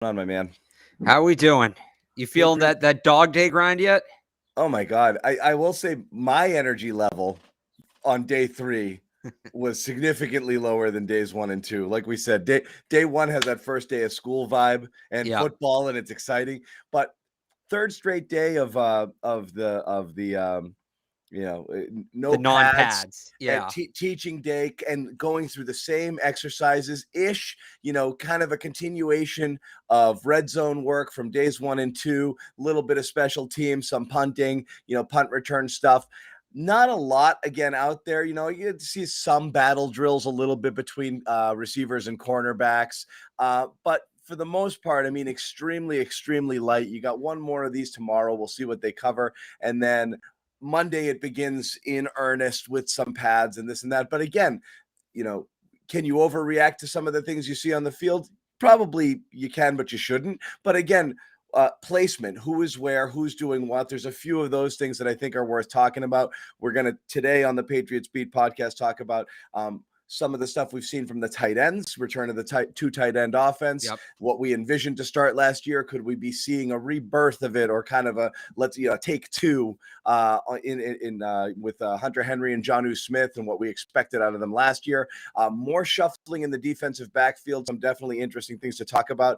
On, my man? How we doing? You Doing feeling pretty. that dog day grind yet? Oh my God. I will say my energy level on day 3 was significantly lower than days 1 and 2. Like we said, day 1 has that first day of school vibe and Yeah. football, and it's exciting. But third straight day of the The no pads non-pads. and Yeah. teaching day and going through the same exercises ish, kind of a continuation of red zone work from days 1 and 2, a little bit of special teams, some punting, punt return stuff. Not a lot again out there. You get to see some battle drills a little bit between receivers and cornerbacks, but for the most part, I mean, extremely, extremely light. You got one more of these tomorrow. We'll see what they cover. And then Monday it begins in earnest with some pads and this and that. But again, you know, can you overreact to some of the things you see on the field? Probably you can, but you shouldn't. But again, placement, who is where, who's doing what. There's a few of those things that I think are worth talking about. We're going to today on the Patriots Beat podcast talk about some of the stuff we've seen from the tight ends, return of the two tight end offense, Yep. what we envisioned to start last year. Could we be seeing a rebirth of it, or kind of a take two with Hunter Henry and Jonnu Smith and what we expected out of them last year? More shuffling in the defensive backfield. Some definitely interesting things to talk about.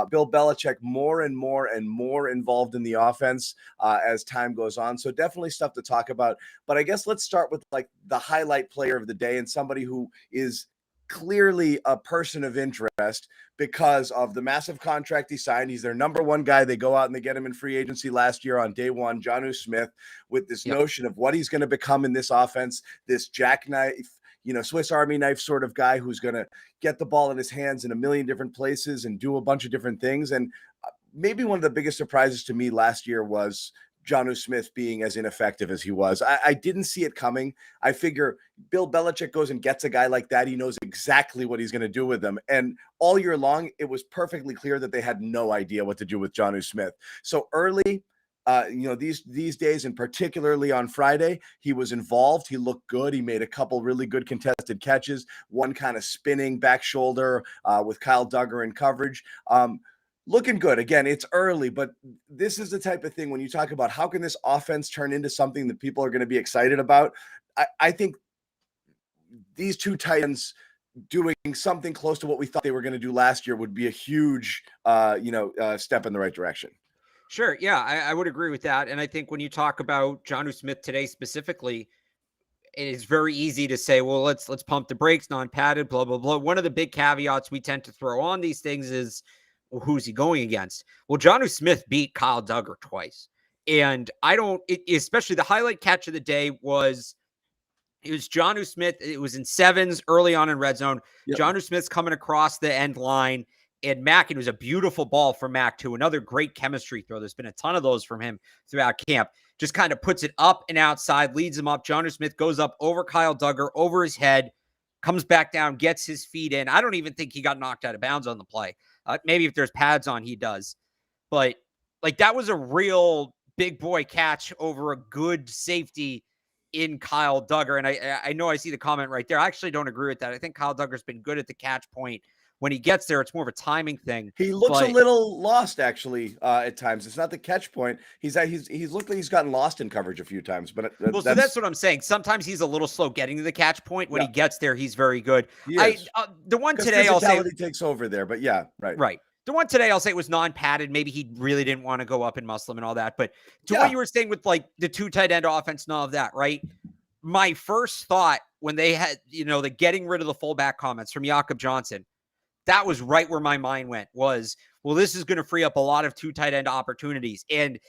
Bill Belichick more and more and more involved in the offense as time goes on. So definitely stuff to talk about. But I guess let's start with like the highlight player of the day and somebody who is clearly a person of interest because of the massive contract he signed. He's their number one guy. They go out and they get him in free agency last year on day 1, Jonnu Smith, with this Yep. notion of what he's going to become in this offense, this jackknife, Swiss Army knife sort of guy who's going to get the ball in his hands in a million different places and do a bunch of different things. And maybe one of the biggest surprises to me last year was Jonnu Smith being as ineffective as he was. I didn't see it coming. I figure Bill Belichick goes and gets a guy like that. He knows exactly what he's going to do with them. And all year long, it was perfectly clear that they had no idea what to do with Jonnu Smith. So early, these days, and particularly on Friday, he was involved. He looked good. He made a couple really good contested catches, one kind of spinning back shoulder with Kyle Duggar in coverage. Looking good. Again, it's early, but this is the type of thing when you talk about how can this offense turn into something that people are going to be excited about. I think these two tight ends doing something close to what we thought they were going to do last year would be a huge, step in the right direction. Sure. Yeah, I would agree with that. And I think when you talk about Jonnu Smith today specifically, it is very easy to say, well, let's pump the brakes, non-padded, blah, blah, blah. One of the big caveats we tend to throw on these things is, well, who's he going against? Well, Jonnu Smith beat Kyle Duggar twice. And especially the highlight catch of the day was it was Jonnu Smith. It was in sevens early on in red zone. Yep. Jonnu Smith's coming across the end line. And Mack, it was a beautiful ball from Mack, too. Another great chemistry throw. There's been a ton of those from him throughout camp. Just kind of puts it up and outside, leads him up. Jonnu Smith goes up over Kyle Duggar, over his head, comes back down, gets his feet in. I don't even think he got knocked out of bounds on the play. Maybe if there's pads on, he does. But, like, that was a real big boy catch over a good safety in Kyle Duggar. And I know I see the comment right there. I actually don't agree with that. I think Kyle Duggar's been good at the catch point. When he gets there, it's more of a timing thing. He looks a little lost, actually, at times. It's not the catch point. He's looked like he's gotten lost in coverage a few times. But so that's what I'm saying. Sometimes he's a little slow getting to the catch point. When he gets there, he's very good. The one today, I'll say takes over there. But yeah, right. The one today, I'll say it was non-padded. Maybe he really didn't want to go up and muscle him and all that. But what you were saying with like the two tight end offense and all of that, right? My first thought when they had, the getting rid of the fullback comments from Jakob Johnson, that was right where my mind went was, well, this is going to free up a lot of two tight end opportunities. And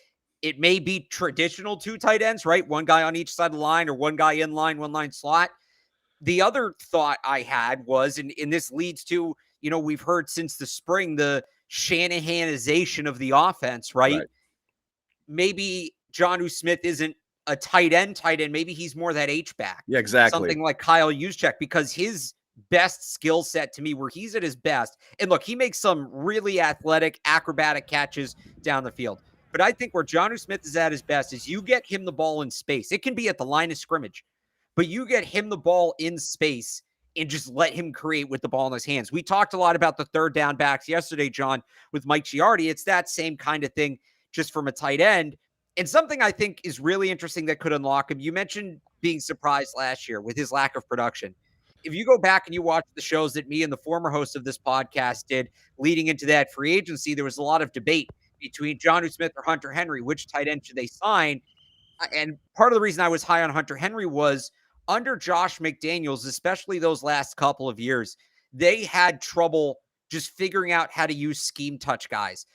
it may be traditional two tight ends, right? One guy on each side of the line or one guy in line, one line slot. The other thought I had was, and this leads to, we've heard since the spring, the Shanahanization of the offense, right? Maybe Jonnu Smith isn't a tight end. Maybe he's more that H-back. Yeah, exactly. Something like Kyle Juszczyk, because his best skill set to me, where he's at his best, and look, he makes some really athletic, acrobatic catches down the field. But I think where Jonnu Smith is at his best is you get him the ball in space. It can be at the line of scrimmage, but you get him the ball in space, and just let him create with the ball in his hands. We talked a lot about the third down backs yesterday, John, with Mike Giardi. It's that same kind of thing just from a tight end. And something I think is really interesting that could unlock him. You mentioned being surprised last year with his lack of production. If you go back and you watch the shows that me and the former host of this podcast did leading into that free agency, there was a lot of debate between Jonnu Smith or Hunter Henry. Which tight end should they sign? And part of the reason I was high on Hunter Henry was under Josh McDaniels, especially those last couple of years, they had trouble just figuring out how to use scheme touch guys.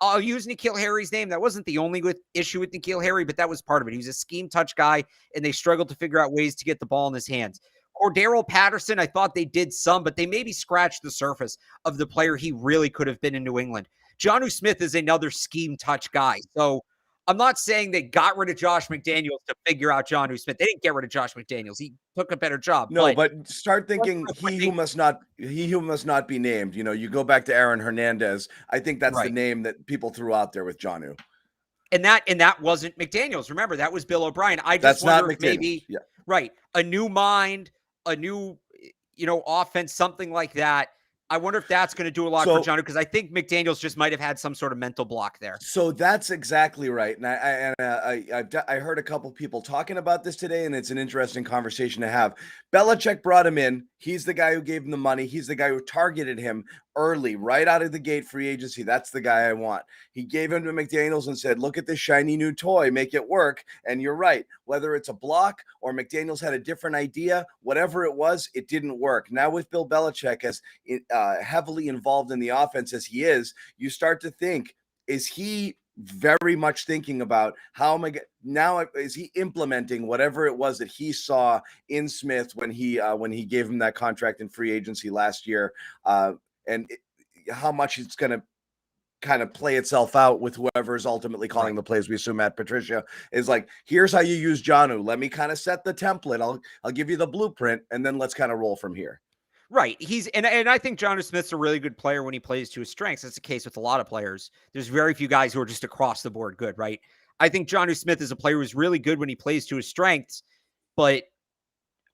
I'll use N'Keal Harry's name. That wasn't the only issue with N'Keal Harry, but that was part of it. He was a scheme touch guy, and they struggled to figure out ways to get the ball in his hands. Cordero Patterson, I thought they did some, but they maybe scratched the surface of the player he really could have been in New England. Jonnu Smith is another scheme touch guy. So I'm not saying they got rid of Josh McDaniels to figure out Jonnu Smith. They didn't get rid of Josh McDaniels. He took a better job. No, but start thinking he who must not be named. You know, you go back to Aaron Hernandez. I think that's the name that people threw out there with Jonnu. And that wasn't McDaniels. Remember, that was Bill O'Brien. I just wonder if maybe a new mind, a new offense, something like that. I wonder if that's going to do a lot for Jonnu, because I think McDaniels just might have had some sort of mental block there. So that's exactly right. And I heard a couple people talking about this today, and it's an interesting conversation to have. Belichick brought him in. He's the guy who gave him the money. He's the guy who targeted him early, right out of the gate, free agency. That's the guy I want. He gave him to McDaniels and said, look at this shiny new toy, make it work. And you're right. Whether it's a block or McDaniels had a different idea, whatever it was, it didn't work. Now with Bill Belichick as heavily involved in the offense as he is, you start to think, is he very much thinking about is he implementing whatever it was that he saw in Smith when he gave him that contract in free agency last year, how much it's going to kind of play itself out with whoever is ultimately calling the plays. We assume Matt Patricia is like, here's how you use Jonnu. Let me kind of set the template. I'll give you the blueprint, and then let's kind of roll from here. Right. And I think Jonnu Smith's a really good player when he plays to his strengths. That's the case with a lot of players. There's very few guys who are just across the board good, right? I think Jonnu Smith is a player who's really good when he plays to his strengths, but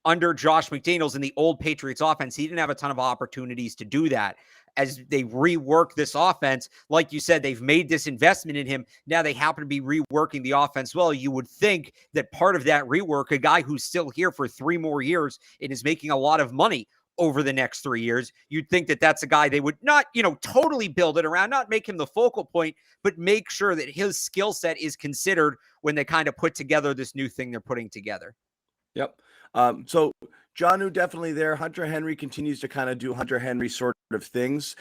under Josh McDaniels in the old Patriots offense, he didn't have a ton of opportunities to do that. As they rework this offense, like you said, they've made this investment in him. Now they happen to be reworking the offense well. You would think that part of that rework, a guy who's still here for 3 more years and is making a lot of money over the next 3 years, you'd think that that's a guy they would not, totally build it around, not make him the focal point, but make sure that his skill set is considered when they kind of put together this new thing they're putting together. Yep. So Jonnu definitely there. Hunter Henry continues to kind of do Hunter Henry sort of things,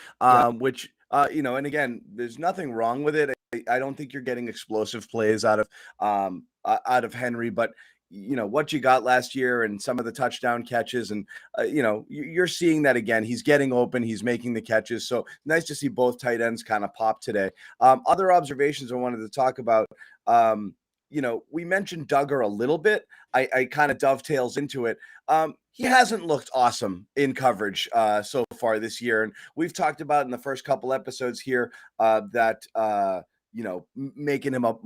which, and again, there's nothing wrong with it. I don't think you're getting explosive plays out of Henry, but what you got last year and some of the touchdown catches, and you're seeing that again. He's getting open, he's making the catches. So nice to see both tight ends kind of pop today. Other observations I wanted to talk about. We mentioned Duggar a little bit. I kind of dovetails into it. He hasn't looked awesome in coverage so far this year. And we've talked about in the first couple episodes here that making him up,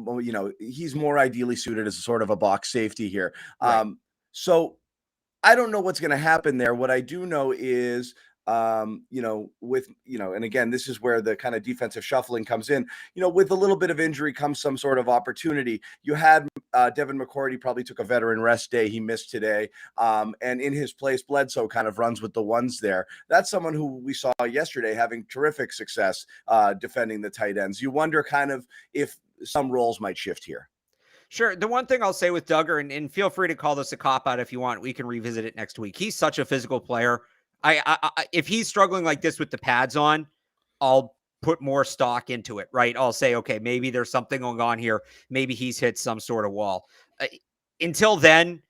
he's more ideally suited as sort of a box safety here. Right. So I don't know what's going to happen there. What I do know is, and again, this is where the kind of defensive shuffling comes in, with a little bit of injury comes some sort of opportunity. You had Devin McCourty probably took a veteran rest day. He missed today. And in his place, Bledsoe kind of runs with the ones there. That's someone who we saw yesterday having terrific success defending the tight ends. You wonder kind of if some roles might shift here. Sure. The one thing I'll say with Duggar, and feel free to call this a cop-out if you want, we can revisit it next week. He's such a physical player. If he's struggling like this with the pads on, I'll put more stock into it, right? I'll say, okay, maybe there's something going on here. Maybe he's hit some sort of wall. Until then,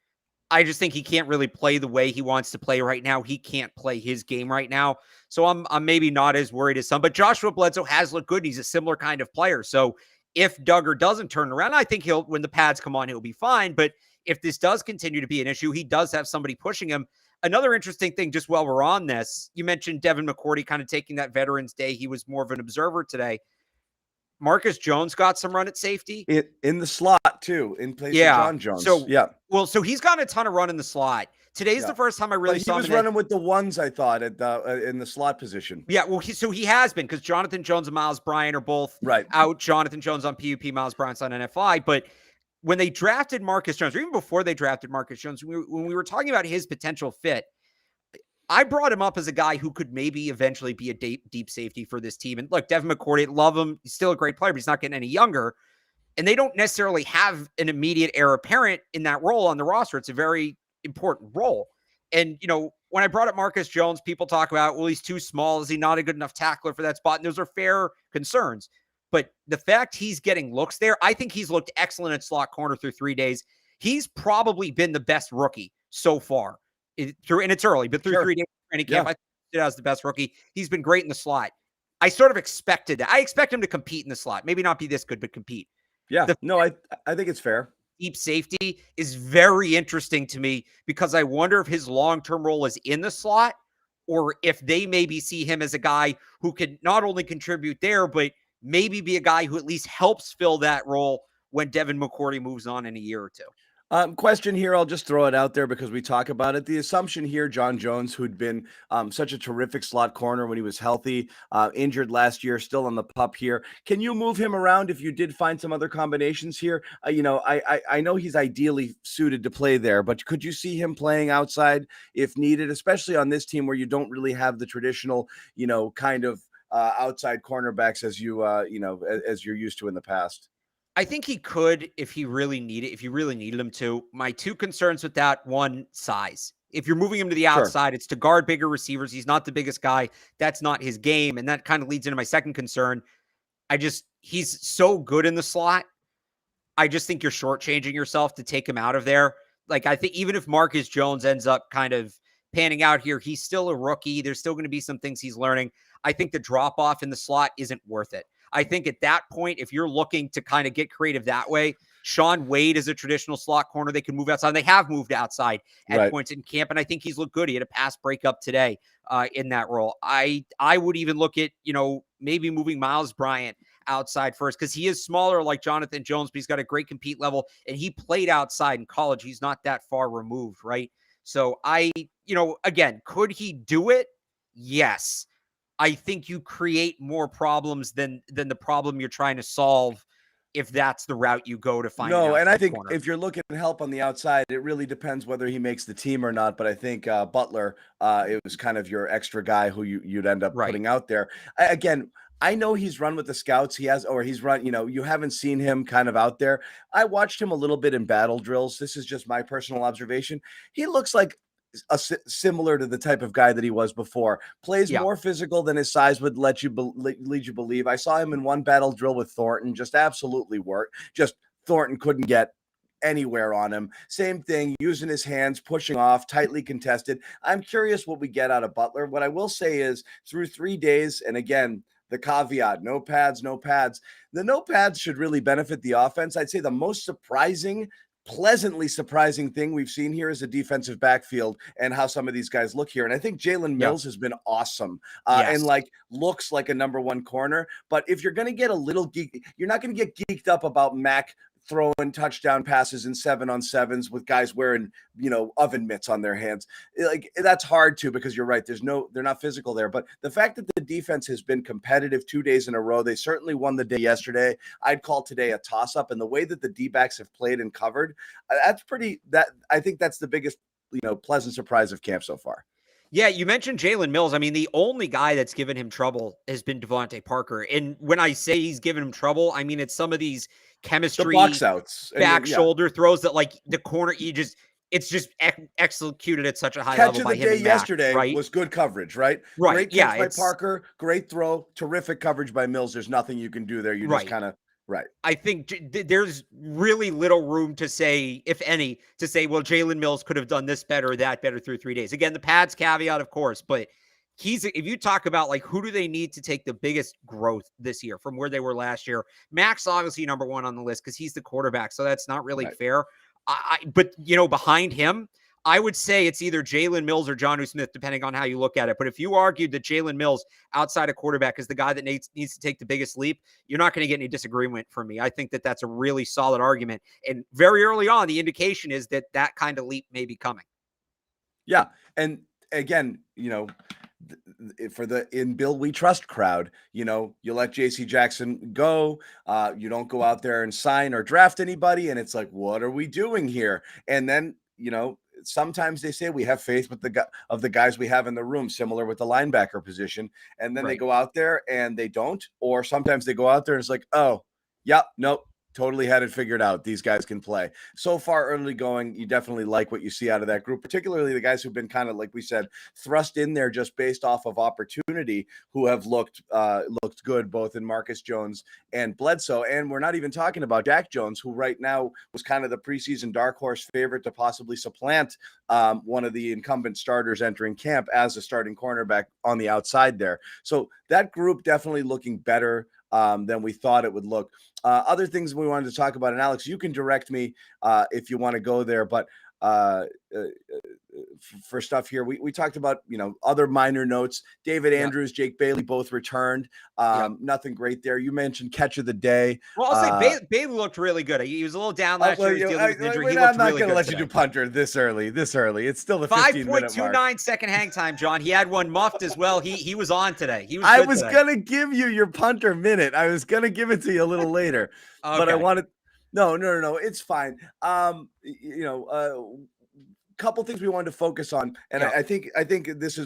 I just think he can't really play the way he wants to play right now. He can't play his game right now. So I'm maybe not as worried as some, but Joshua Bledsoe has looked good. He's a similar kind of player. So if Duggar doesn't turn around, I think when the pads come on, he'll be fine. But if this does continue to be an issue, he does have somebody pushing him. Another interesting thing, just while we're on this, you mentioned Devin McCourty kind of taking that Veterans Day. He was more of an observer today. Marcus Jones got some run at safety. In the slot, too, in place of John Jones. So he's gotten a ton of run in the slot. Today's the first time I really But saw he him. was running with the ones, I thought, at the in the slot position. Yeah, well, he has been, because Jonathan Jones and Miles Bryant are both out. Jonathan Jones on PUP, Miles Bryant's on NFI. But when they drafted Marcus Jones, or even before they drafted Marcus Jones, when we were talking about his potential fit, I brought him up as a guy who could maybe eventually be a deep safety for this team. And look, Devin McCourty, love him. He's still a great player, but he's not getting any younger. And they don't necessarily have an immediate heir apparent in that role on the roster. It's a very important role. And, when I brought up Marcus Jones, people talk about, well, he's too small. Is he not a good enough tackler for that spot? And those are fair concerns. But the fact he's getting looks there, I think he's looked excellent at slot corner through 3 days. He's probably been the best rookie so far. And it's early, but through 3 days of training camp, I think he was the best rookie. He's been great in the slot. I sort of expected that. I expect him to compete in the slot. Maybe not be this good, but compete. Yeah, I think it's fair. Deep safety is very interesting to me, because I wonder if his long-term role is in the slot, or if they maybe see him as a guy who could not only contribute there, but maybe be a guy who at least helps fill that role when Devin McCourty moves on in a year or two. Question here, I'll just throw it out there because we talk about it. The assumption here, John Jones, who'd been such a terrific slot corner when he was healthy, injured last year, still on the pup here. Can you move him around if you did find some other combinations here? I know he's ideally suited to play there, but could you see him playing outside if needed, especially on this team where you don't really have the traditional, kind of outside cornerbacks as as you're used to in the past? I think he could if you really needed him to. My two concerns with that: one, size. If you're moving him to the outside, it's to guard bigger receivers. He's not the biggest guy. That's not his game. And that kind of leads into my second concern. He's so good in the slot. I just think you're shortchanging yourself to take him out of there. Like, I think even if Marcus Jones ends up kind of panning out here, he's still a rookie. There's still going to be some things he's learning. I think the drop off in the slot isn't worth it. I think at that point, if you're looking to kind of get creative that way, Shaun Wade is a traditional slot corner. They can move outside. They have moved outside at points in camp, and I think he's looked good. He had a pass breakup today in that role. I would even look at, maybe moving Miles Bryant outside first, because he is smaller like Jonathan Jones, but he's got a great compete level, and he played outside in college. He's not that far removed, right? So again, could he do it? Yes. I think you create more problems than the problem you're trying to solve if that's the route you go to find. No, and I think if you're looking at help on the outside, it really depends whether he makes the team or not. But I think Butler, it was kind of your extra guy who you'd end up putting out there. Again, I know he's run with the scouts. He's run, you haven't seen him kind of out there. I watched him a little bit in battle drills. This is just my personal observation. He looks like similar to the type of guy that he was before. Plays more physical than his size would lead you believe. I saw him in one battle drill with Thornton, just absolutely work. Just Thornton couldn't get anywhere on him. Same thing, using his hands, pushing off, tightly contested. I'm curious what we get out of Butler. What I will say is, through 3 days, and again, the caveat, no pads. The no pads should really benefit the offense. I'd say the most pleasantly surprising thing we've seen here is a defensive backfield and how some of these guys look here. And I think Jalen Mills has been awesome and looks like a number one corner. But if you're going to get a little geek, you're not going to get geeked up about Mac throwing touchdown passes in 7-on-7s with guys wearing, oven mitts on their hands. Like, that's hard to, because you're right. They're not physical there, but the fact that the defense has been competitive 2 days in a row, they certainly won the day yesterday. I'd call today a toss up, and the way that the D-backs have played and covered, I think that's the biggest, pleasant surprise of camp so far. Yeah, you mentioned Jalen Mills. I mean, the only guy that's given him trouble has been Devontae Parker. And when I say he's given him trouble, I mean, it's some of these chemistry box outs, shoulder throws that, like, the corner, it's just executed at such a high level by him. Catch of the day yesterday was good coverage, right? Great catch by Parker, great throw, terrific coverage by Mills. There's nothing you can do there. You just kind of I think there's really little room to say, if any, well, Jalen Mills could have done this better or that better through 3 days. Again, the pads caveat, of course, but if you talk about, like, who do they need to take the biggest growth this year from where they were last year? Mac's obviously number one on the list because he's the quarterback, so that's not really fair. But behind him, I would say it's either Jalen Mills or Jonnu Smith, depending on how you look at it. But if you argued that Jalen Mills, outside of quarterback, is the guy that needs to take the biggest leap, you're not going to get any disagreement from me. I think that that's a really solid argument. And very early on, the indication is that kind of leap may be coming. Yeah. And again, for the in Bill We Trust crowd, you let JC Jackson go. You don't go out there and sign or draft anybody. And it's like, what are we doing here? And then, sometimes they say we have faith with the guys we have in the room, similar with the linebacker position. And then they go out there and they don't. Or sometimes they go out there and it's like, oh, yeah, nope. Totally had it figured out. These guys can play. So far, early going, you definitely like what you see out of that group, particularly the guys who've been kind of, like we said, thrust in there just based off of opportunity, who have looked good both in Marcus Jones and Bledsoe. And we're not even talking about Jack Jones, who right now was kind of the preseason dark horse favorite to possibly supplant one of the incumbent starters entering camp as a starting cornerback on the outside there. So that group definitely looking better than we thought it would look. Other things we wanted to talk about, and Alex, you can direct me if you want to go there, but for stuff here, we talked about, other minor notes. David Andrews, Jake Bailey both returned. Nothing great there. You mentioned catch of the day. Well, I'll say Bailey looked really good. He was a little down last year. He was dealing with injury. I'm not going to let you do punter this early. It's still the 15-minute mark. 5.29 second hang time, John. He had one muffed as well. He was on today. I was going to give you your punter minute. I was going to give it to you a little later, but I wanted. No. It's fine. Couple things we wanted to focus on, and I think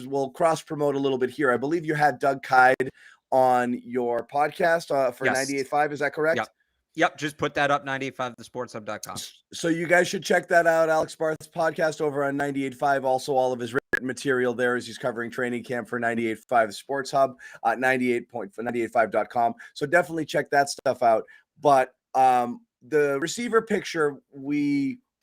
we'll cross promote a little bit here. I believe you had Doug Kyde on your podcast for 98.5. Is that correct? Yep. Just put that up, 98.5thesportshub.com. So you guys should check that out. Alex Barth's podcast over on 98.5. Also, all of his written material there as he's covering training camp for 98.5 Sports Hub at 98.5.com. So definitely check that stuff out. But the receiver picture,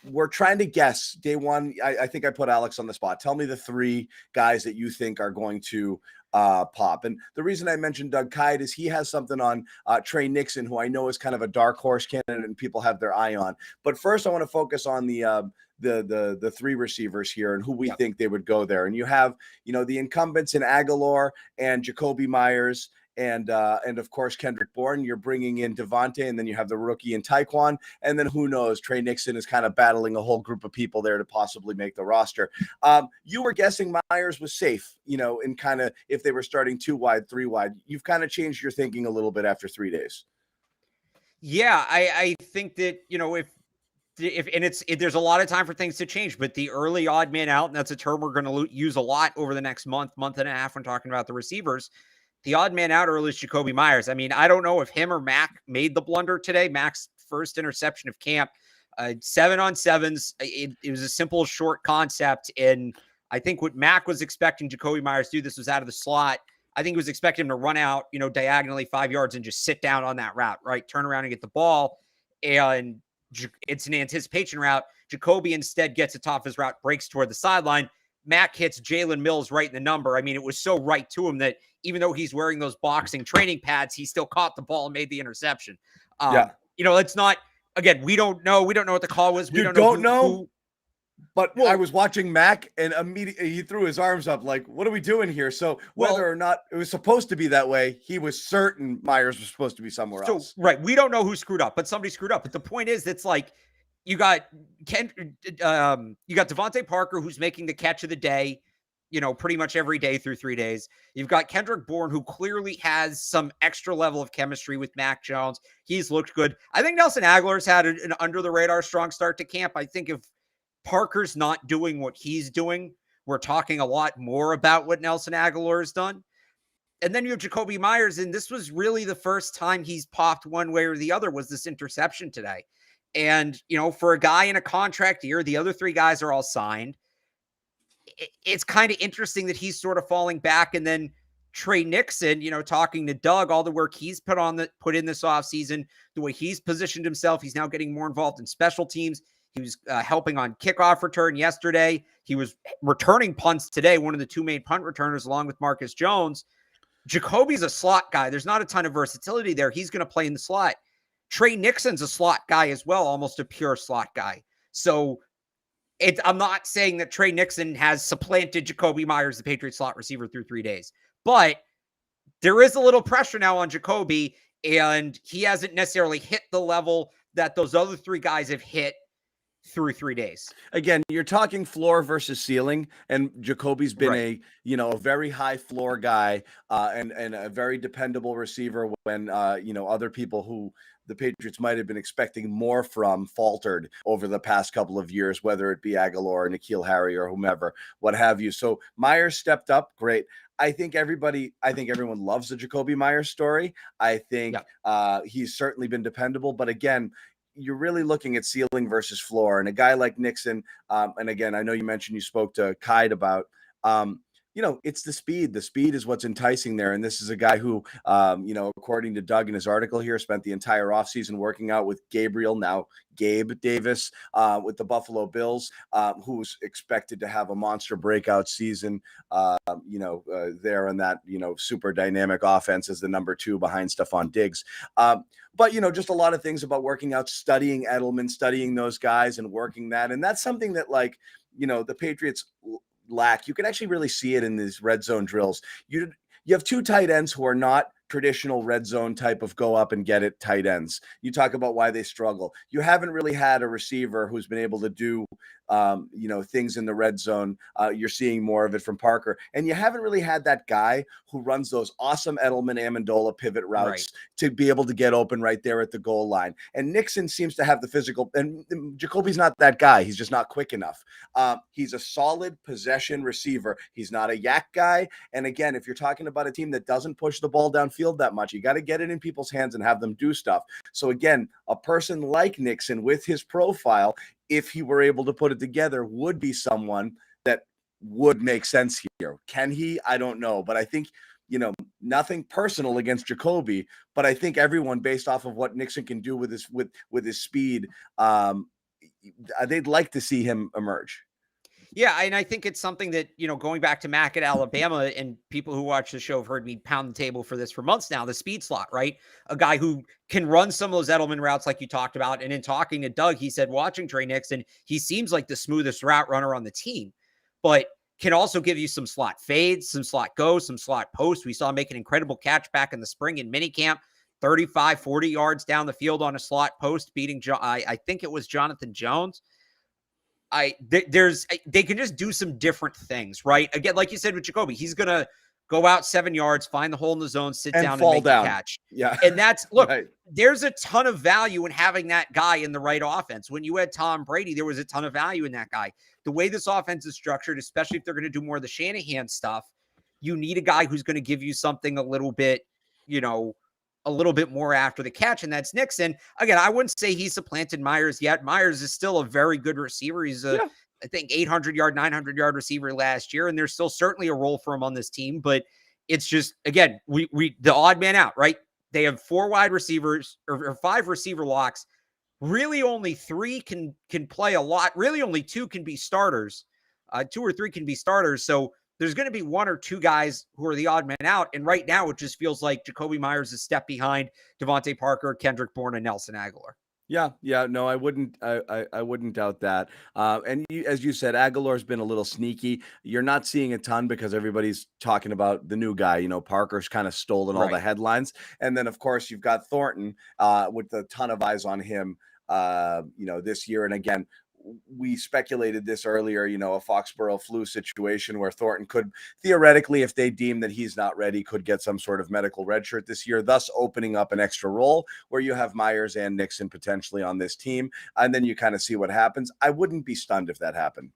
we're trying to guess day one. I think I put Alex on the spot. Tell me the three guys that you think are going to pop. And the reason I mentioned Doug Kyde is he has something on Trey Nixon, who I know is kind of a dark horse candidate and people have their eye on. But first, I want to focus on the three receivers here and who we think they would go there. And you have, the incumbents in Aguilar and Jacoby Myers and of course Kendrick Bourne. You're bringing in Devontae, and then you have the rookie in Tyquan, and then who knows, Trey Nixon is kind of battling a whole group of people there to possibly make the roster. You were guessing Myers was safe, in kind of if they were starting 2 wide, 3 wide. You've kind of changed your thinking a little bit after 3 days. Yeah, I think that, there's a lot of time for things to change, but the early odd man out, and that's a term we're going to use a lot over the next month and a half when talking about the receivers. The odd man out early is Jacoby Myers. I mean, I don't know if him or Mac made the blunder today. Mac's first interception of camp, 7-on-7s. It was a simple, short concept. And I think what Mac was expecting Jacoby Myers to do, this was out of the slot. I think he was expecting him to run out, diagonally 5 yards and just sit down on that route, right? Turn around and get the ball. And it's an anticipation route. Jacoby instead gets it off his route, breaks toward the sideline. Mac hits Jalen Mills right in the number. I mean, it was so right to him that even though he's wearing those boxing training pads, he still caught the ball and made the interception. It's not, again, we don't know. We don't know what the call was. We don't know. But I was watching Mac, and immediately he threw his arms up like, what are we doing here? So whether or not it was supposed to be that way, he was certain Myers was supposed to be somewhere else. Right. We don't know who screwed up, but somebody screwed up. But the point is, it's like, you got Devontae Parker, who's making the catch of the day, pretty much every day through 3 days. You've got Kendrick Bourne, who clearly has some extra level of chemistry with Mac Jones. He's looked good. I think Nelson Aguilar's had an under the radar strong start to camp. I think if Parker's not doing what he's doing, we're talking a lot more about what Nelson Aguilar has done. And then you have Jacoby Myers, and this was really the first time he's popped one way or the other, was this interception today. And, for a guy in a contract year, the other 3 guys are all signed. It's kind of interesting that he's sort of falling back. And then Trey Nixon, talking to Doug, all the work he's put in this offseason, the way he's positioned himself, he's now getting more involved in special teams. He was helping on kickoff return yesterday. He was returning punts today, one of the 2 main punt returners, along with Marcus Jones. Jacoby's a slot guy. There's not a ton of versatility there. He's going to play in the slot. Trey Nixon's a slot guy as well, almost a pure slot guy. So I'm not saying that Trey Nixon has supplanted Jacoby Myers, the Patriots slot receiver, through 3 days. But there is a little pressure now on Jacoby, and he hasn't necessarily hit the level that those other 3 guys have hit through 3 days. Again, you're talking floor versus ceiling, and Jacoby's been Right. a very high floor guy, and a very dependable receiver when other people who the Patriots might have been expecting more from faltered over the past couple of years, whether it be Aguilar, N'Keal Harry, or whomever, what have you. So Myers stepped up, great. I think everyone loves the Jacoby Myers story. I think he's certainly been dependable, but again, you're really looking at ceiling versus floor. And a guy like Nixon, and again, I know you mentioned you spoke to Kide about, it's the speed. The speed is what's enticing there. And this is a guy who, according to Doug in his article here, spent the entire offseason working out with Gabriel, now Gabe Davis, with the Buffalo Bills, who's expected to have a monster breakout season, there in that, super dynamic offense as the number 2 behind Stephon Diggs. But, just a lot of things about working out, studying Edelman, studying those guys and working that. And that's something that, the Patriots lack. You can actually really see it in these red zone drills. You have 2 tight ends who are not traditional red zone type of go up and get it tight ends. You talk about why they struggle. You haven't really had a receiver who's been able to do, things in the red zone. You're seeing more of it from Parker. And you haven't really had that guy who runs those awesome Edelman Amendola pivot routes to be able to get open right there at the goal line. And Nixon seems to have the physical, and Jacoby's not that guy. He's just not quick enough. He's a solid possession receiver. He's not a yak guy. And again, if you're talking about a team that doesn't push the ball downfield that much, you got to get it in people's hands and have them do stuff. So again, a person like Nixon with his profile, if he were able to put it together, would be someone that would make sense here. Can he? I don't know. But I think, nothing personal against Jacoby, but I think everyone, based off of what Nixon can do with his speed, they'd like to see him emerge. Yeah, and I think it's something that, going back to Mac at Alabama, and people who watch the show have heard me pound the table for this for months now, the speed slot, right? A guy who can run some of those Edelman routes like you talked about. And in talking to Doug, he said watching Trey Nixon, he seems like the smoothest route runner on the team, but can also give you some slot fades, some slot goes, some slot posts. We saw him make an incredible catch back in the spring in minicamp, 35, 40 yards down the field on a slot post, beating, I think it was Jonathan Jones. They can just do some different things, right? Again, like you said with Jacoby, he's going to go out 7 yards, find the hole in the zone, sit down and make the catch. Yeah. And that's, look, right. There's a ton of value in having that guy in the right offense. When you had Tom Brady, there was a ton of value in that guy. The way this offense is structured, especially if they're going to do more of the Shanahan stuff, you need a guy who's going to give you something a little bit more after the catch, and that's Nixon. Again, I wouldn't say he's supplanted Myers yet. Myers is still a very good receiver. He's I think 800-yard, 900-yard receiver last year, and there's still certainly a role for him on this team, but it's just, again, we the odd man out, right? They have 4 wide receivers or 5 receiver locks. Really only 3 can play a lot. Really only 2 can be starters. 2 or 3 can be starters. So there's going to be 1 or 2 guys who are the odd man out. And right now, it just feels like Jacoby Myers is a step behind Devontae Parker, Kendrick Bourne, and Nelson Aguilar. Yeah. No, I wouldn't doubt that. And as you said, Aguilar's been a little sneaky. You're not seeing a ton because everybody's talking about the new guy. Parker's kind of stolen all the headlines. And then, of course, you've got Thornton with a ton of eyes on him, this year. And again, we speculated this earlier, a Foxborough flu situation where Thornton could theoretically, if they deem that he's not ready, could get some sort of medical red shirt this year, thus opening up an extra role where you have Myers and Nixon potentially on this team. And then you kind of see what happens. I wouldn't be stunned if that happened.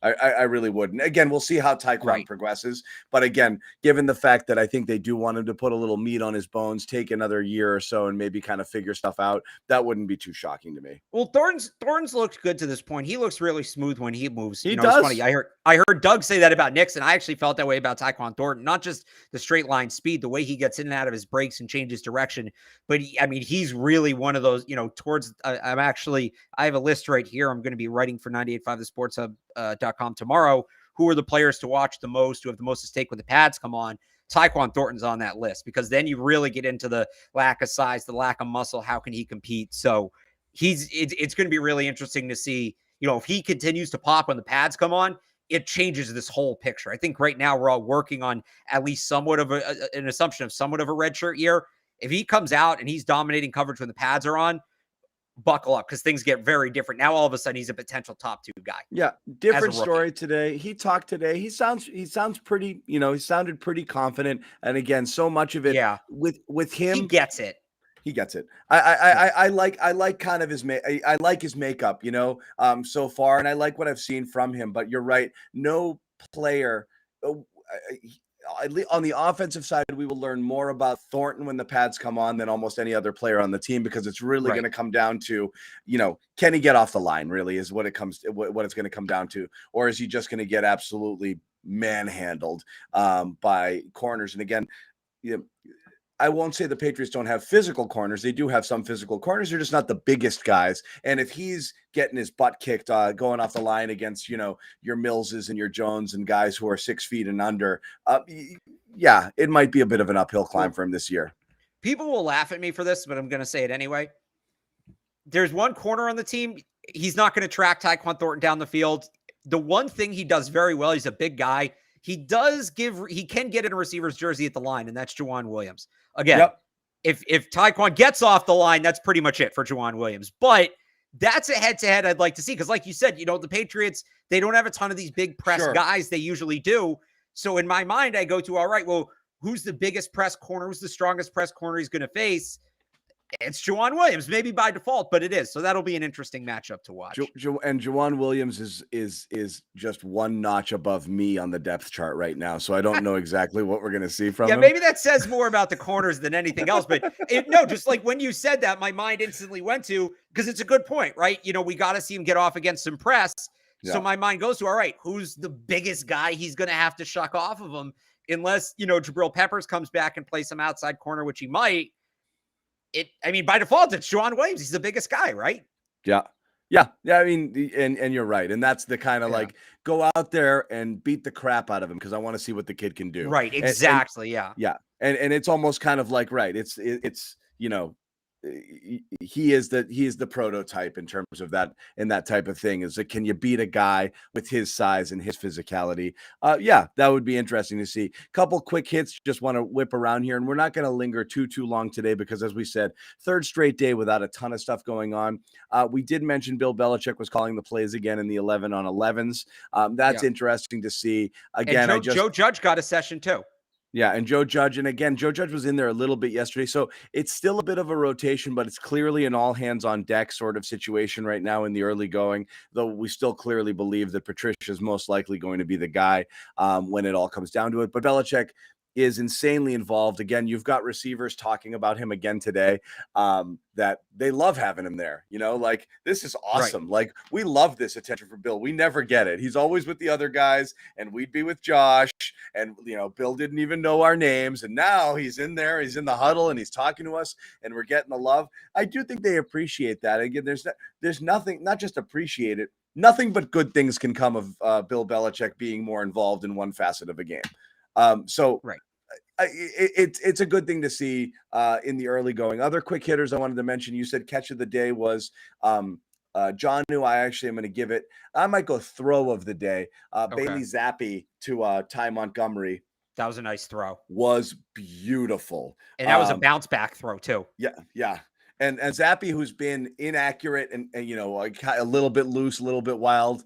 I really wouldn't. Again, we'll see how Tyquan progresses. But again, given the fact that I think they do want him to put a little meat on his bones, take another year or so and maybe kind of figure stuff out, that wouldn't be too shocking to me. Well, Thornton's looked good to this point. He looks really smooth when he moves. He does. It's funny. I heard Doug say that about Nixon. I actually felt that way about Tyquan Thornton. Not just the straight line speed, the way he gets in and out of his breaks and changes direction, but he's really one of those, towards, I have a list right here. I'm going to be writing for 98.5thesportshub.com tomorrow. Who are the players to watch the most, who have the most at stake when the pads come on? Tyquan Thornton's on that list, because then you really get into the lack of size, the lack of muscle. How can he compete? So it's going to be really interesting to see, if he continues to pop when the pads come on, it changes this whole picture. I think right now we're all working on at least somewhat of an assumption of somewhat of a redshirt year. If he comes out and he's dominating coverage when the pads are on, buckle up because things get very different. Now all of a sudden he's a potential top 2 guy. Yeah, different story today. He talked today. He sounds pretty, he sounded pretty confident. And again, so much of it with him, he gets it. He gets it. I like kind of his I like his makeup, so far, and I like what I've seen from him. But you're right, no player. On the offensive side, we will learn more about Thornton when the pads come on than almost any other player on the team, because it's really going to come down to, can he get off the line? Really, is what it's going to come down to, or is he just going to get absolutely manhandled by corners? And again, I won't say the Patriots don't have physical corners. They do have some physical corners. They're just not the biggest guys. And if he's getting his butt kicked going off the line against, your Millses and your Jones and guys who are 6 feet and under, it might be a bit of an uphill climb for him this year. People will laugh at me for this, but I'm going to say it anyway. There's one corner on the team. He's not going to track Tyquan Thornton down the field. The one thing he does very well, he's a big guy. He can get in a receiver's jersey at the line, and that's Juwan Williams. Again, if Tyquan gets off the line, that's pretty much it for Juwan Williams. But that's a head-to-head I'd like to see, because like you said, the Patriots, they don't have a ton of these big press guys. They usually do. So in my mind, I go to, all right, well, who's the biggest press corner? Who's the strongest press corner he's going to face? It's Juwan Williams, maybe by default, but it is. So that'll be an interesting matchup to watch. And Juwan Williams is just one notch above me on the depth chart right now. So I don't know exactly what we're going to see from him. Maybe that says more about the corners than anything else. But just like when you said that, my mind instantly went to, because it's a good point, right? We got to see him get off against some press. Yeah. So my mind goes to, all right, who's the biggest guy he's going to have to shuck off of him? Unless, Jabril Peppers comes back and plays some outside corner, which he might. By default, it's Juwan Williams. He's the biggest guy, right? Yeah. I mean, and you're right. And that's the kind of like, go out there and beat the crap out of him, because I want to see what the kid can do. Right. Exactly. And it's almost kind of like, right. It's he is the prototype in terms of that, and that type of thing. Is that, can you beat a guy with his size and his physicality? That would be interesting to see. Couple quick hits, just want to whip around here, and we're not going to linger too long today, because as we said, third straight day without a ton of stuff going on. We did mention Bill Belichick was calling the plays again in the 11 on 11s. That's interesting to see. Again, and Joe Judge got a session too. Yeah, and Joe Judge, and again, Joe Judge was in there a little bit yesterday, so it's still a bit of a rotation, but it's clearly an all-hands-on-deck sort of situation right now in the early going, though we still clearly believe that Patricia is most likely going to be the guy when it all comes down to it. But Belichick is insanely involved. Again, you've got receivers talking about him again today, that they love having him there. Like, this is awesome. Right. Like, we love this attention for Bill. We never get it. He's always with the other guys, and we'd be with Josh, and Bill didn't even know our names, and now he's in there, he's in the huddle, and he's talking to us, and we're getting the love. I do think they appreciate that. Again, there's nothing, not just appreciate it, nothing but good things can come of Bill Belichick being more involved in one facet of a game. Right. It's a good thing to see in the early going. Other quick hitters I wanted to mention, you said catch of the day was John New. I am going to give it, I might go throw of the day. Bailey Zappi to Ty Montgomery. That was a nice throw. Was beautiful. And that was a bounce back throw too. Yeah. And Zappi, who's been inaccurate and a little bit loose, a little bit wild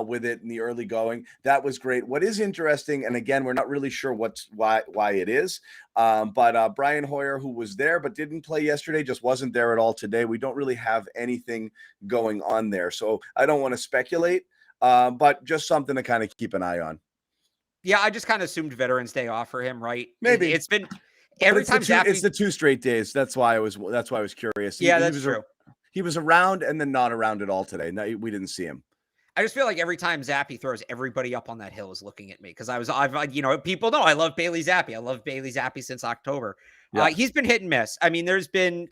with it in the early going, that was great. What is interesting, and again, we're not really sure why it is, but Brian Hoyer, who was there but didn't play yesterday, just wasn't there at all today. We don't really have anything going on there, so I don't want to speculate, but just something to kind of keep an eye on. Yeah, I just kind of assumed Veterans Day off for him, right? Maybe it's been. Every time it's the 2 straight days. That's why I was curious. That's true. He was around and then not around at all today. No, we didn't see him. I just feel like every time Zappi throws, everybody up on that hill is looking at me, because people know I love Bailey Zappi. I love Bailey Zappi since October. Yeah. He's been hit and miss. I mean,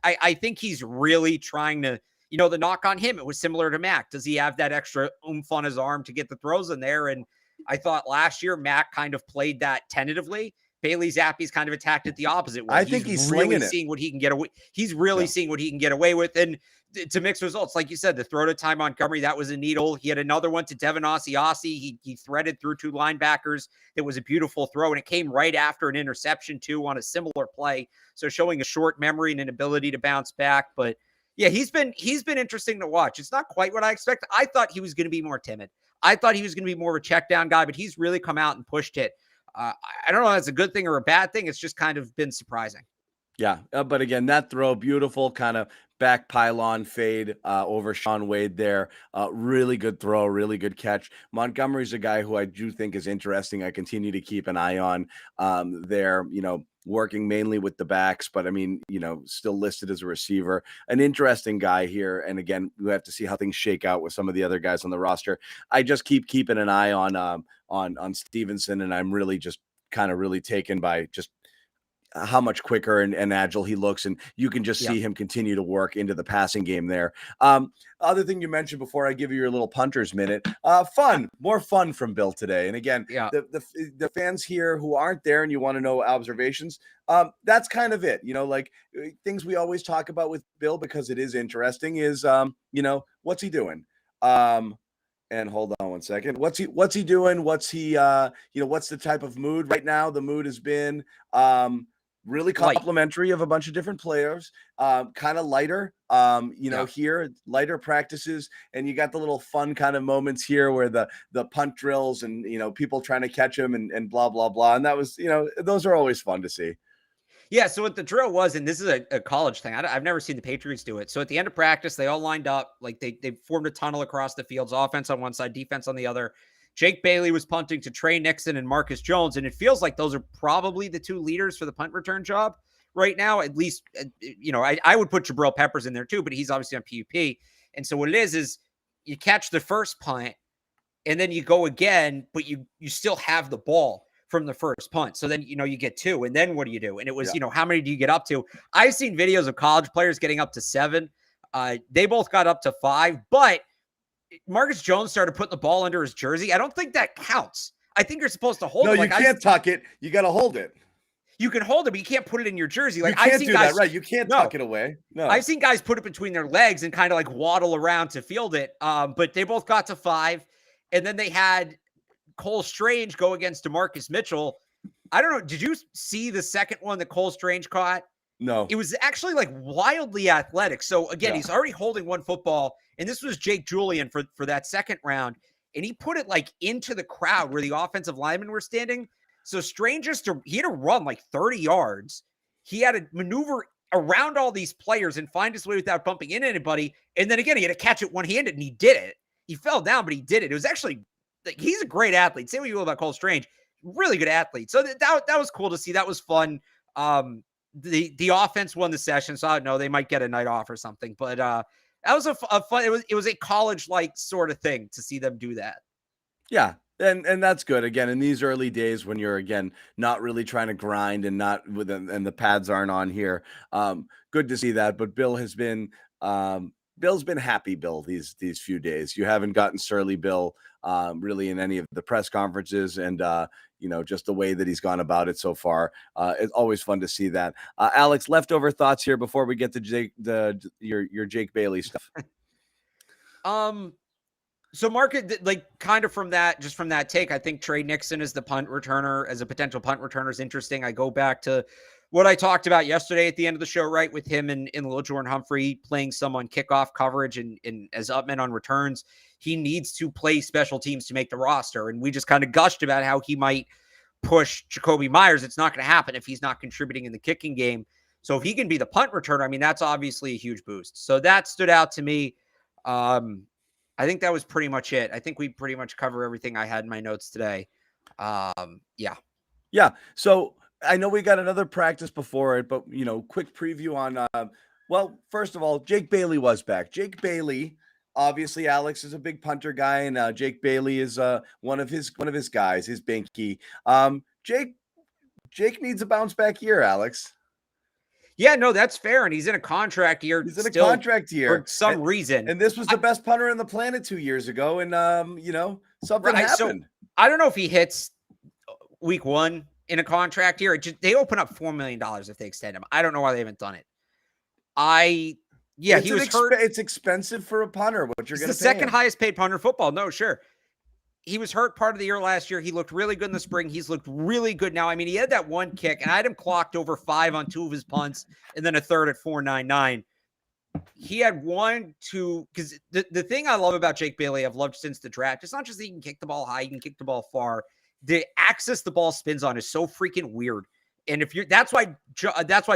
I think he's really trying to, the knock on him, it was similar to Mac. Does he have that extra oomph on his arm to get the throws in there? And I thought last year Mac kind of played that tentatively. Bailey Zappi's kind of attacked it the opposite way. I think he's really seeing what he can get away. He's really seeing what he can get away with, and to mix results, like you said, the throw to Ty Montgomery, that was a needle. He had another one to Devin Asiasi. He threaded through 2 linebackers. It was a beautiful throw, and it came right after an interception too on a similar play. So showing a short memory and an ability to bounce back. But Yeah, he's been interesting to watch. It's not quite what I expected. I thought he was going to be more timid. I thought he was going to be more of a check down guy, but he's really come out and pushed it. I don't know if that's a good thing or a bad thing. It's just kind of been surprising. Yeah, but again, that throw, beautiful kind of back pylon fade over Sean Wade there. Really good throw, really good catch. Montgomery's a guy who I do think is interesting. I continue to keep an eye on there, working mainly with the backs, but I mean, still listed as a receiver. An interesting guy here. And again, we have to see how things shake out with some of the other guys on the roster. I just keep keeping an eye on Stevenson, and I'm really just kind of really taken by just how much quicker and agile he looks, and you can just see him continue to work into the passing game there. Other thing you mentioned before I give you your little punters minute, more fun from Bill today. And again, the fans here who aren't there and you want to know observations, that's kind of it. Like things we always talk about with Bill, because it is interesting, is what's he doing? And hold on one second. What's he doing? What's he what's the type of mood right now? The mood has been really complimentary of a bunch of different players, kind of lighter, here, lighter practices. And you got the little fun kind of moments here where the punt drills and, people trying to catch him and blah, blah, blah. And that was, those are always fun to see. Yeah, so what the drill was, and this is a college thing. I've never seen the Patriots do it. So at the end of practice, they all lined up, like they formed a tunnel across the fields, offense on one side, defense on the other. Jake Bailey was punting to Trey Nixon and Marcus Jones, and it feels like those are probably the two leaders for the punt return job right now. At least, I would put Jabril Peppers in there too, but he's obviously on PUP. And so what it is you catch the first punt, and then you go again, but you still have the ball from the first punt. So then, you get two, and then what do you do? And it was, how many do you get up to? I've seen videos of college players getting up to 7. They both got up to 5, but Marcus Jones started putting the ball under his jersey. I don't think that counts. I think you're supposed to hold it. No, you can't tuck it. You got to hold it. You can hold it, but you can't put it in your jersey. Like, you can't do that, right? You can't tuck it away. No, I've seen guys put it between their legs and kind of like waddle around to field it. But they both got to 5, and then they had Cole Strange go against DeMarcus Mitchell. I don't know. Did you see the second one that Cole Strange caught? No. It was actually like wildly athletic. So again, he's already holding one football, and this was Jake Julian for that second round, and he put it like into the crowd where the offensive linemen were standing. So Strange he had to run like 30 yards. He had to maneuver around all these players and find his way without bumping into anybody. And then again, he had to catch it one-handed, and he did it. He fell down, but he did it. It was actually, he's a great athlete. Say what you will about Cole Strange. Really good athlete. So that was cool to see. That was fun. The offense won the session, so I don't know, they might get a night off or something. But that was a fun. It was a college-like sort of thing to see them do that. Yeah, and that's good. Again, in these early days when you're not really trying to grind and and the pads aren't on here. Good to see that. But Bill's been happy, Bill, these few days. You haven't gotten surly Bill really in any of the press conferences, and just the way that he's gone about it so far. It's always fun to see that. Alex, leftover thoughts here before we get to your Jake Bailey stuff. So market, like kind of from that take, I think Trey Nixon as the punt returner, as a potential punt returner, is interesting. I go back to what I talked about yesterday at the end of the show, right? With him and Lil Jordan Humphrey playing some on kickoff coverage and as upmen on returns. He needs to play special teams to make the roster. And we just kind of gushed about how he might push Jacoby Myers. It's not going to happen if he's not contributing in the kicking game. So if he can be the punt returner, I mean, that's obviously a huge boost. So that stood out to me. I think that was pretty much it. I think we pretty much cover everything I had in my notes today. Yeah. So I know we got another practice before it, but quick preview on, first of all, Jake Bailey was back. Jake Bailey, obviously Alex is a big punter guy, and Jake Bailey is one of his guys, his binky. Jake needs a bounce back year, Alex. Yeah, no, that's fair. And he's in a contract year. He's in a contract year for some reason. And this was the best punter on the planet 2 years ago. And, something happened. So I don't know if he hits week 1 in a contract year. They open up $4 million if they extend him. I don't know why they haven't done it. He was hurt. It's expensive for a punter. What you're going to pay the second him. highest paid punter in football. No, sure. He was hurt part of the year last year. He looked really good in the spring. He's looked really good now. I mean, he had that one kick, and I had him clocked over 5 on 2 of his punts, and then a third at 4.99. he had because the thing I love about Jake Bailey, I've loved since the draft, it's not just that he can kick the ball high, he can kick the ball far. The axis the ball spins on is so freaking weird. And that's why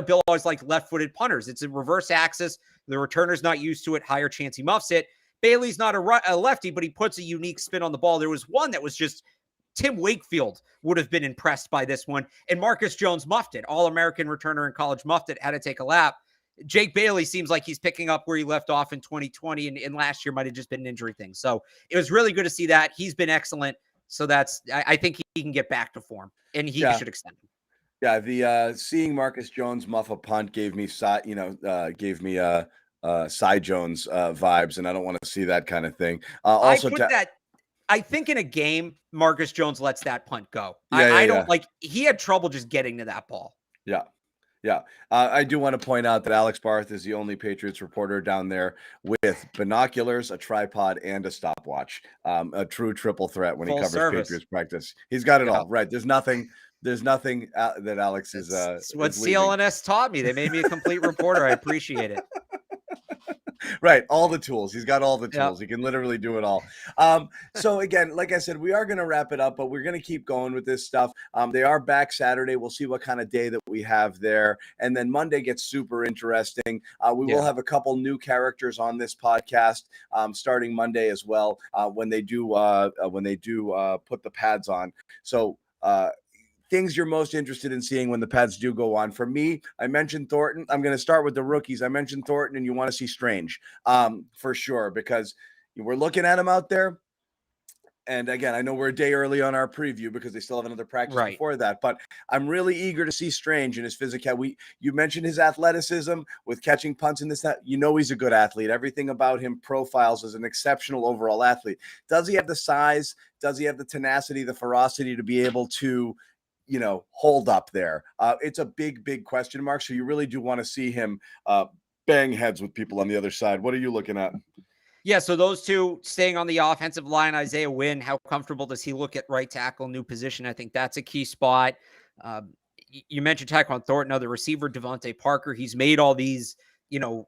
Bill always liked left-footed punters. It's a reverse axis. The returner's not used to it. Higher chance he muffs it. Bailey's not a lefty, but he puts a unique spin on the ball. There was one that was just Tim Wakefield would have been impressed by this one. And Marcus Jones muffed it. All-American returner in college muffed it, had to take a lap. Jake Bailey seems like he's picking up where he left off in 2020, and last year might have just been an injury thing. So it was really good to see that. He's been excellent. So I think he can get back to form, and he should extend him. Yeah, the seeing Marcus Jones muff a punt gave me Cy Jones vibes, and I don't want to see that kind of thing. Also, I think in a game, Marcus Jones lets that punt go. I don't like. He had trouble just getting to that ball. Yeah. Yeah, I do want to point out that Alex Barth is the only Patriots reporter down there with binoculars, a tripod, and a stopwatch. A true triple threat when he covers Patriots practice. He's got it all right. There's nothing that Alex is. That's what CLNS taught me. They made me a complete reporter. I appreciate it. Right, all the tools. He's got all the tools. He can literally do it all. So again, like I said, we are going to wrap it up, but we're going to keep going with this stuff. They are back Saturday. We'll see what kind of day that we have there, and then Monday gets super interesting. We will have a couple new characters on this podcast starting Monday as well when they do put the pads on. So. Things you're most interested in seeing when the pads do go on. For me, I mentioned Thornton. I'm going to start with the rookies. I mentioned Thornton, and you want to see Strange for sure, because we're looking at him out there. And again, I know we're a day early on our preview because they still have another practice before that, but I'm really eager to see Strange and his physicality. You mentioned his athleticism with catching punts and this, that. He's a good athlete. Everything about him profiles as an exceptional overall athlete. Does he have the size? Does he have the tenacity, the ferocity to be able to hold up there? It's a big question mark. So you really do want to see him bang heads with people on the other side. What are you looking at? Yeah, so those two staying on the offensive line, Isaiah Wynn, how comfortable does he look at right tackle, new position? I think that's a key spot. You mentioned Tyquan Thornton, the receiver, Devontae Parker. He's made all these,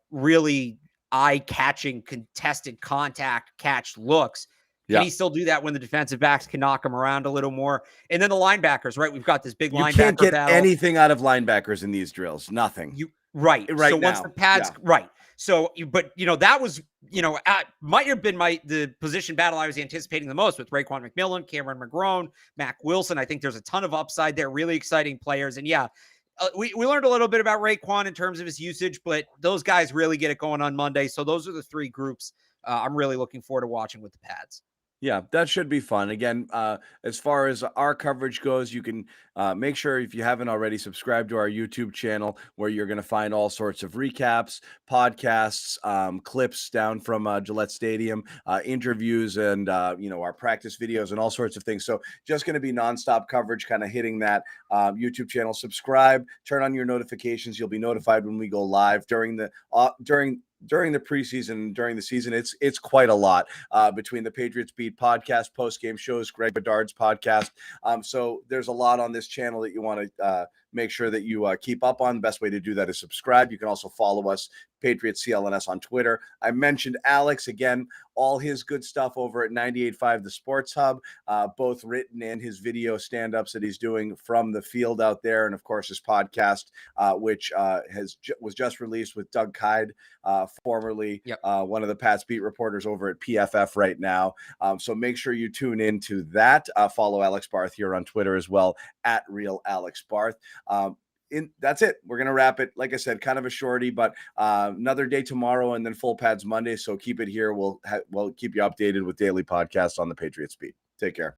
really eye-catching, contested contact catch looks. Can he still do that when the defensive backs can knock him around a little more? And then the linebackers, right? We've got this big linebacker battle. You can't get anything out of linebackers in these drills. Nothing. Right. So once the pads, right. So, that was, might have been the position battle I was anticipating the most with Raekwon McMillan, Cameron McGrone, Mac Wilson. I think there's a ton of upside there, really exciting players. And we learned a little bit about Raekwon in terms of his usage, but those guys really get it going on Monday. So those are the three groups I'm really looking forward to watching with the pads. Yeah, that should be fun. Again, as far as our coverage goes, you can make sure, if you haven't already, subscribe to our YouTube channel, where you're going to find all sorts of recaps, podcasts, clips down from Gillette Stadium, interviews, and our practice videos and all sorts of things. So just going to be nonstop coverage, kind of hitting that YouTube channel. Subscribe, turn on your notifications. You'll be notified when we go live during the preseason, during the season. It's quite a lot between the Patriots Beat podcast, post-game shows, Greg Bedard's podcast. So there's a lot on this channel that you want to make sure that you keep up on. The best way to do that is subscribe. You can also follow us, Patriots CLNS, on Twitter. I mentioned Alex, again, all his good stuff over at 98.5 The Sports Hub, both written and his video stand-ups that he's doing from the field out there. And of course, his podcast, which was just released with Doug Kyde, formerly one of the Pats beat reporters over at PFF right now. So make sure you tune into that. Follow Alex Barth here on Twitter as well, at Real Alex Barth. That's it. We're going to wrap it. Like I said, kind of a shorty, but another day tomorrow and then full pads Monday. So keep it here. We'll keep you updated with daily podcasts on the Patriots Beat. Take care.